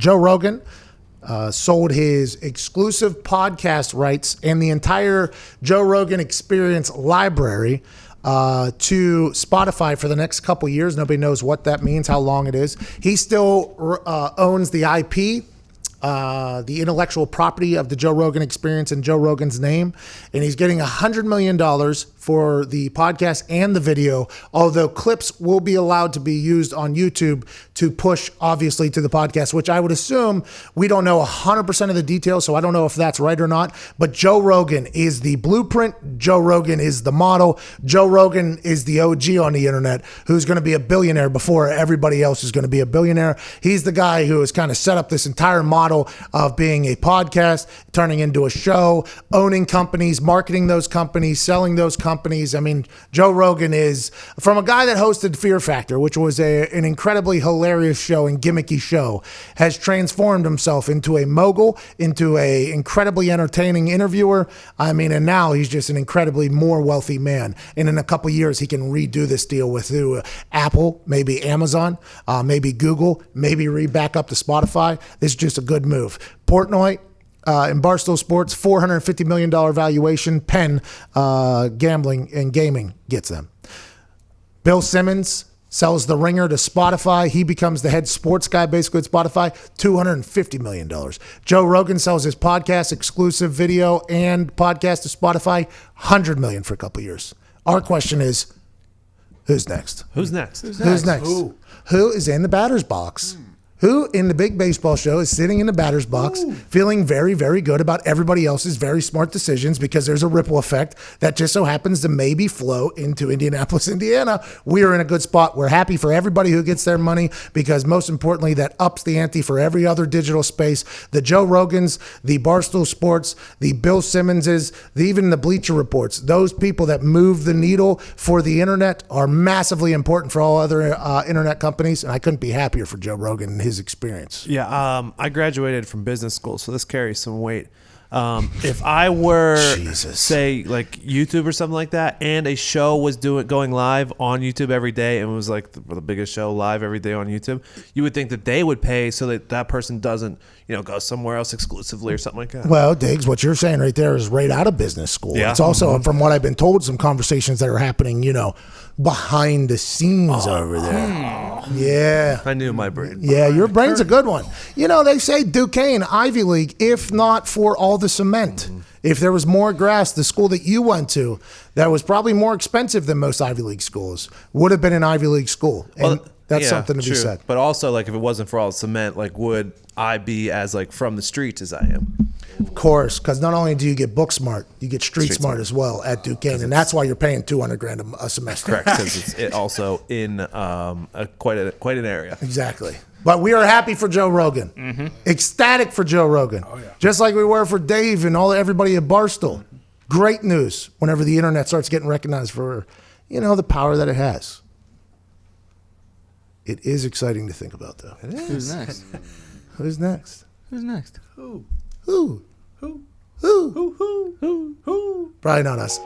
Joe Rogan sold his exclusive podcast rights and the entire Joe Rogan Experience library to Spotify for the next couple years. Nobody knows what that means, how long it is. He still owns the IP, the intellectual property of the Joe Rogan Experience and Joe Rogan's name, and he's getting $100 million for the podcast and the video, although clips will be allowed to be used on YouTube to push, obviously, to the podcast, which I would assume we don't know 100% of the details, so I don't know if that's right or not, but Joe Rogan is the blueprint. Joe Rogan is the model. Joe Rogan is the OG on the internet who's going to be a billionaire before everybody else is going to be a billionaire. He's the guy who has kind of set up this entire model of being a podcast, turning into a show, owning companies, marketing those companies, selling those companies. I mean, Joe Rogan is, from a guy that hosted Fear Factor, which was an incredibly hilarious show and gimmicky show, has transformed himself into a mogul, into a incredibly entertaining interviewer. I mean, and now he's just an incredibly more wealthy man. And in a couple years, he can redo this deal with Apple, maybe Amazon, maybe Google, maybe back up to Spotify. This is just a good move. Portnoy, in Barstool Sports, $450 million valuation. Penn Gambling and Gaming gets them. Bill Simmons sells The Ringer to Spotify. He becomes the head sports guy basically at Spotify, $250 million. Joe Rogan sells his podcast, exclusive video and podcast to Spotify, $100 million for a couple years. Our question is, who's next? Who's next? Who's next? Who is in the batter's box? Who in the big baseball show is sitting in the batter's box feeling very, very good about everybody else's very smart decisions because there's a ripple effect that just so happens to maybe flow into Indianapolis, Indiana. We are in a good spot. We're happy for everybody who gets their money because most importantly, that ups the ante for every other digital space. The Joe Rogans, the Barstool Sports, the Bill Simmonses, even the Bleacher Reports, those people that move the needle for the internet are massively important for all other internet companies. And I couldn't be happier for Joe Rogan and his experience. Yeah, I graduated from business school, so this carries some weight. If I were, say, like YouTube or something like that, and a show was going live on YouTube every day, and it was like the biggest show live every day on YouTube, you would think that they would pay so that that person doesn't, go somewhere else exclusively or something like that. Well, Diggs, what you're saying right there is right out of business school. Yeah. It's also, from what I've been told, some conversations that are happening, behind the scenes over there. Yeah. I knew my brain. Yeah, your brain's a good one. They say Duquesne, Ivy League, if not for all the cement. If there was more grass, the school that you went to that was probably more expensive than most Ivy League schools would have been an Ivy League school. And that's something to be said. But also, if it wasn't for all the cement, would I be as, from the streets as I am? Of course, because not only do you get book smart, you get street smart as well at Duquesne, and that's why you're paying $200,000 a semester. Correct, because it's also in quite an area. Exactly. But we are happy for Joe Rogan, ecstatic for Joe Rogan, just like we were for Dave and everybody at Barstool. Great news whenever the internet starts getting recognized for, the power that it has. It is exciting to think about, though. It is. Who's next? Who's next? Who's next? Who? Probably not us.